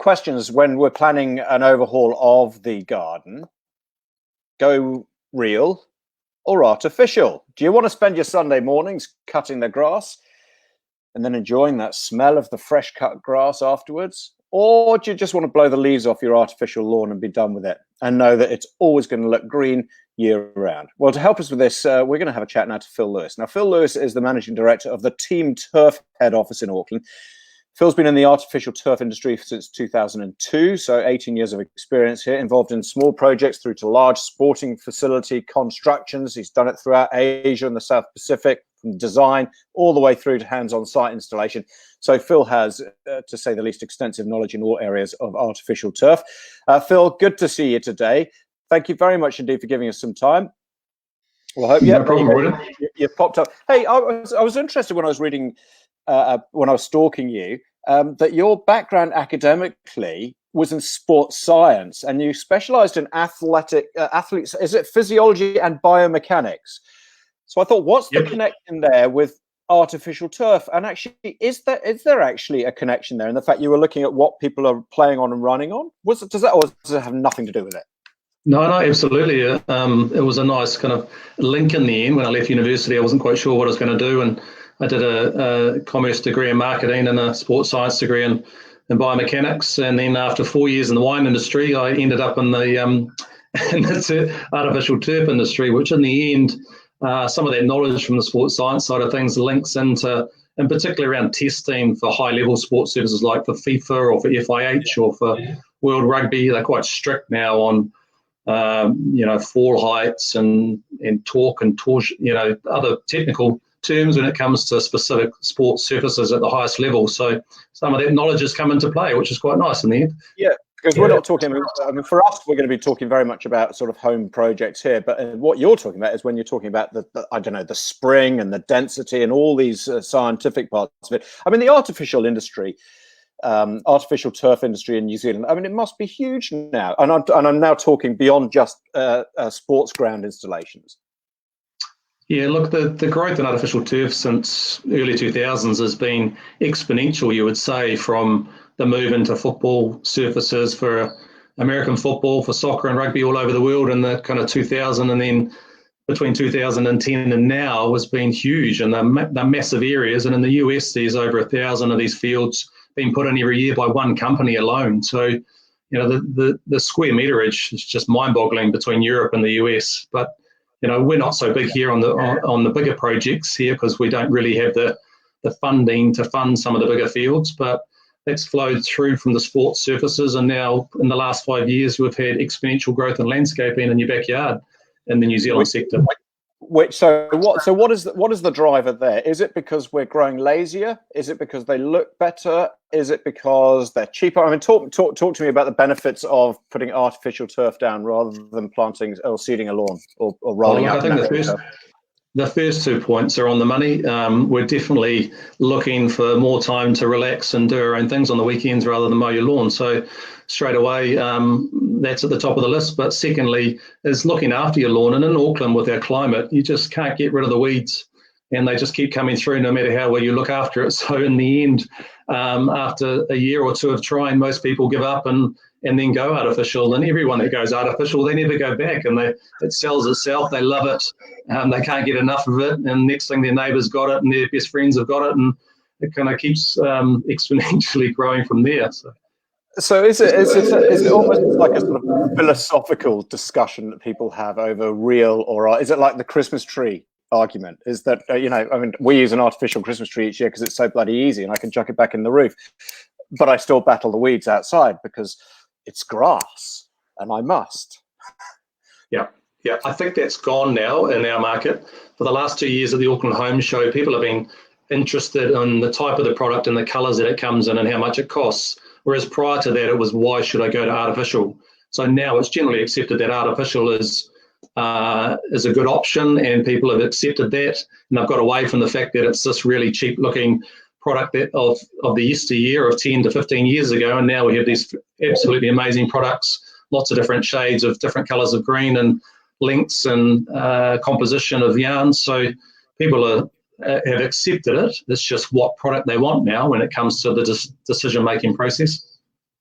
questions when we're planning an overhaul of the garden. Go real or artificial? Do you want to spend your Sunday mornings cutting the grass and then enjoying that smell of the fresh cut grass afterwards? Or do you just want to blow the leaves off your artificial lawn and be done with it and know that it's always going to look green year round? Well, to help us with this, we're going to have a chat now to Phil Lewis. Now, Phil Lewis is the managing director of the Team Turf head office in Auckland. Phil's been in the artificial turf industry since 2002, so 18 years of experience here, involved in small projects through to large sporting facility constructions. He's done it throughout Asia and the South Pacific, from design all the way through to hands-on site installation. So Phil has, to say the least, extensive knowledge in all areas of artificial turf. Phil, good to see you today. Thank you very much indeed for giving us some time. Well, I hope no problem, you popped up. Hey, I was interested when I was reading, when I was stalking you, that your background academically was in sports science, and you specialized in athletes. Is it physiology and biomechanics? So I thought, what's the connection there with artificial turf? And actually, is there actually a connection there in the fact you were looking at what people are playing on and running on? Does it have nothing to do with it? No, absolutely. It was a nice kind of link in the end. When I left university, I wasn't quite sure what I was going to do, and I did a commerce degree in marketing and a sports science degree in biomechanics. And then after 4 years in the wine industry, I ended up in the artificial turf industry, which in the end, some of that knowledge from the sports science side of things links into, in particular around testing for high-level sports services like for FIFA or for FIH or for World Rugby. They're quite strict now on fall heights and torque and torsion, other technical terms when it comes to specific sports surfaces at the highest level. So some of that knowledge has come into play, which is quite nice in the end. Yeah, because we're not talking, for us, we're going to be talking very much about sort of home projects here. But what you're talking about is when you're talking about the spring and the density and all these scientific parts of it. I mean, the artificial turf industry in New Zealand, I mean, it must be huge now. And I'm now talking beyond just sports ground installations. Yeah, look, the growth in artificial turf since early 2000s has been exponential, you would say, from the move into football surfaces for American football, for soccer and rugby all over the world in the kind of 2000, and then between 2010 and now has been huge, and they're massive areas. And in the US, there's over 1,000 of these fields being put in every year by one company alone. So, the square meterage is just mind-boggling between Europe and the US. But we're not so big here on the bigger projects here because we don't really have the funding to fund some of the bigger fields. But that's flowed through from the sports surfaces, and now in the last 5 years we've had exponential growth in landscaping in your backyard in the New Zealand sector. What is the driver there? Is it because we're growing lazier? Is it because they look better? Is it because they're cheaper? I mean, talk to me about the benefits of putting artificial turf down rather than planting or seeding a lawn or rolling out. I think the first 2 points are on the money. We're definitely looking for more time to relax and do our own things on the weekends rather than mow your lawn. So straight away, that's at the top of the list. But secondly, is looking after your lawn. And in Auckland, with our climate, you just can't get rid of the weeds, and they just keep coming through no matter how well you look after it. So in the end, after a year or two of trying, most people give up and then go artificial. And everyone that goes artificial, they never go back, and it sells itself. They love it. They can't get enough of it. And next thing, their neighbours got it and their best friends have got it, and it kind of keeps exponentially growing from there. So is it almost like a sort of philosophical discussion that people have over real or art? Is it like the Christmas tree argument? Is that, we use an artificial Christmas tree each year because it's so bloody easy and I can chuck it back in the roof. But I still battle the weeds outside because it's grass and I must. Yeah, I think that's gone now in our market. For the last 2 years at the Auckland Home Show, people have been interested in the type of the product and the colours that it comes in and how much it costs. Whereas prior to that, it was, why should I go to artificial? So now it's generally accepted that artificial is a good option, and people have accepted that. And they've got away from the fact that it's this really cheap-looking product of the yesteryear of 10 to 15 years ago. And now we have these absolutely amazing products, lots of different shades of different colours of green and lengths and composition of yarns. So people have accepted it. It's just what product they want now when it comes to the decision-making process.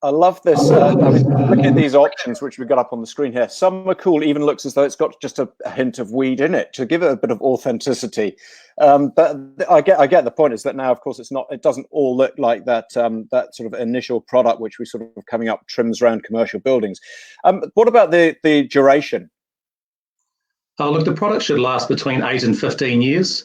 I love this. I mean, look at these options which we've got up on the screen here. Some are cool, even looks as though it's got just a hint of weed in it to give it a bit of authenticity. But I get the point is that now, of course, it doesn't all look like that that sort of initial product which we sort of coming up trims around commercial buildings. What about the duration? Oh, look, the product should last between 8 and 15 years.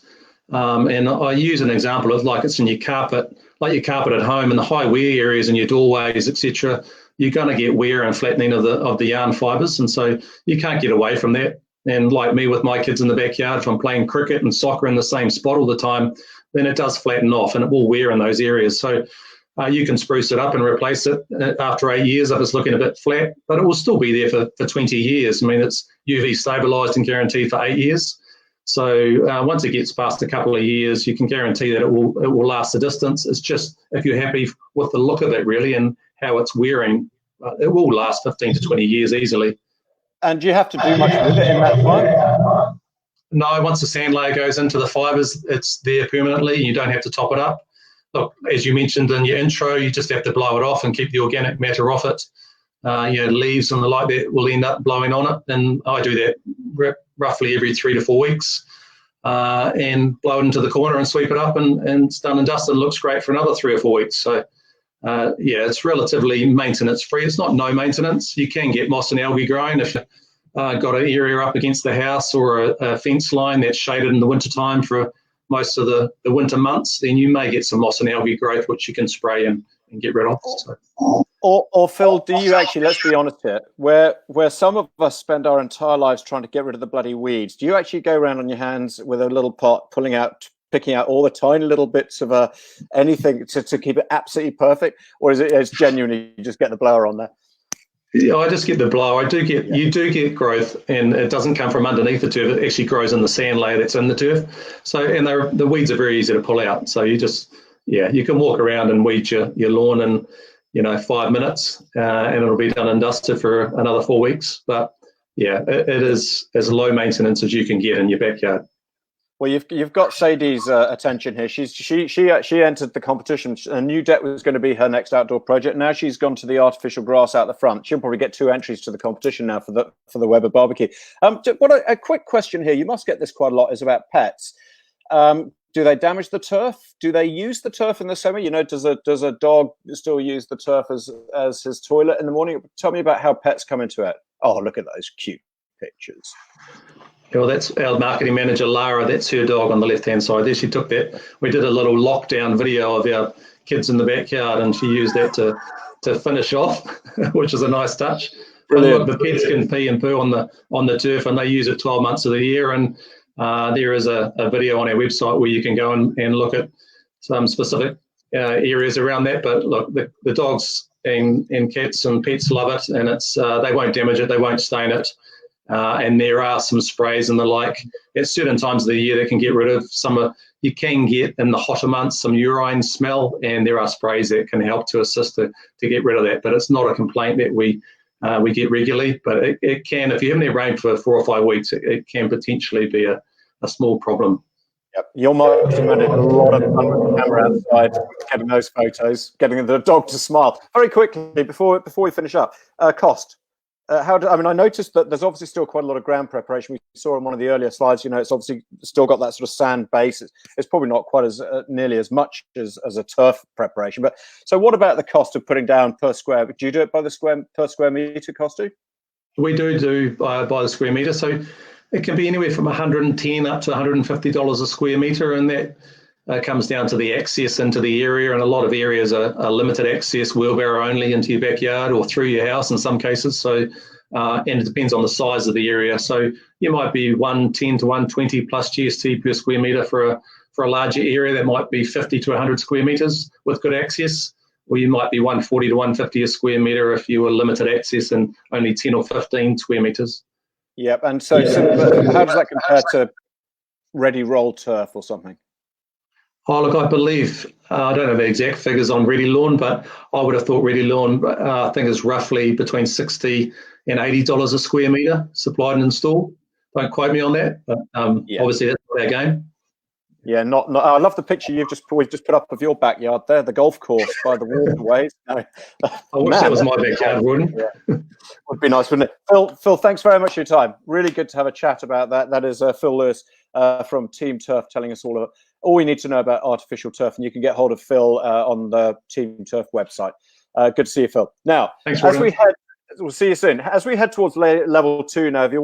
And I use an example of like it's in your carpet, like your carpet at home, and the high wear areas in your doorways, etc. You're going to get wear and flattening of the yarn fibres, and so you can't get away from that. And like me with my kids in the backyard, if I'm playing cricket and soccer in the same spot all the time, then it does flatten off and it will wear in those areas. So you can spruce it up and replace it after 8 years if it's looking a bit flat, but it will still be there for 20 years. I mean, it's UV stabilised and guaranteed for 8 years. So once it gets past a couple of years, you can guarantee that it will last a distance. It's just if you're happy with the look of it really and how it's wearing, it will last 15 to 20 years easily. And do you have to do much with it in that time? No, once the sand layer goes into the fibres, it's there permanently. You don't have to top it up. Look, as you mentioned in your intro, you just have to blow it off and keep the organic matter off it. Leaves and the like that will end up blowing on it. And I do that roughly every 3 to 4 weeks and blow it into the corner and sweep it up and it's done and dusted and looks great for another 3 or 4 weeks. So, it's relatively maintenance free. It's not no maintenance. You can get moss and algae growing if you've got an area up against the house or a fence line that's shaded in the wintertime for most of the winter months, then you may get some moss and algae growth, which you can spray and get rid of. So. Or Phil, do you actually, let's be honest here, where some of us spend our entire lives trying to get rid of the bloody weeds, do you actually go around on your hands with a little pot, picking out all the tiny little bits of anything to keep it absolutely perfect? Or is it genuinely you just get the blower on there? Yeah, I just get the blower. You do get growth, and it doesn't come from underneath the turf. It actually grows in the sand layer that's in the turf. So, and the weeds are very easy to pull out. So you just, you can walk around and weed your lawn in 5 minutes, and it'll be done and dusted for another 4 weeks. But it is as low maintenance as you can get in your backyard. Well, you've got Sadie's attention here. She entered the competition. A new deck was going to be her next outdoor project. Now she's gone to the artificial grass out the front. She'll probably get 2 entries to the competition now for the Weber barbecue. A quick question here. You must get this quite a lot. Is about pets. Do they damage the turf? Do they use the turf in the summer? Does a dog still use the turf as his toilet in the morning? Tell me about how pets come into it. Oh, look at those cute pictures. Well, that's our marketing manager, Lara. That's her dog on the left-hand side there. She took that. We did a little lockdown video of our kids in the backyard, and she used that to finish off, which is a nice touch. Brilliant. Look, the pets can pee and poo on the turf, and they use it 12 months of the year. And there is a video on our website where you can go and look at some specific areas around that. But look, the dogs and cats and pets love it, and it's they won't damage it, they won't stain it. And there are some sprays and the like at certain times of the year that can get rid of some. You can get in the hotter months some urine smell, and there are sprays that can help to assist to get rid of that. But it's not a complaint that we get regularly. But it can, if you haven't had rain for 4 or 5 weeks, it can potentially be a small problem. Yep. Your marketing man had a lot of fun with the camera outside, getting those photos, getting the dog to smile. Very quickly before we finish up, cost. I noticed that there's obviously still quite a lot of ground preparation. We saw in one of the earlier slides, it's obviously still got that sort of sand base. It's probably not quite as nearly as much as a turf preparation. But so what about the cost of putting down per square? Do you do it by the per square meter cost? We do by the square meter. So it can be anywhere from $110 up to $150 a square meter, and that comes down to the access into the area. And a lot of areas are limited access, wheelbarrow only into your backyard or through your house in some cases. So, and it depends on the size of the area. So you might be 110 to 120 plus GST per square meter for a larger area. That might be 50 to 100 square meters with good access, or you might be 140 to 150 a square meter if you were limited access and only 10 or 15 square meters. Yep. And so how does that compare to ready rolled turf or something? Oh, look, I believe, I don't know the exact figures on Ready Lawn, but I would have thought Ready Lawn, I think is roughly between $60 and $80 a square metre supplied and installed. Don't quote me on that, but obviously that's not our game. Yeah, not. I love the picture we've just put up of your backyard there, the golf course by the waterways. I wish that was my backyard, Rawdon. Yeah, would be nice, wouldn't it? Phil, thanks very much for your time. Really good to have a chat about that. That is Phil Lewis from Team Turf telling us all we need to know about artificial turf, and you can get hold of Phil on the Team Turf website. Good to see you, Phil. Now, thanks, as we head, we'll see you soon. As we head towards level 2 now, if you're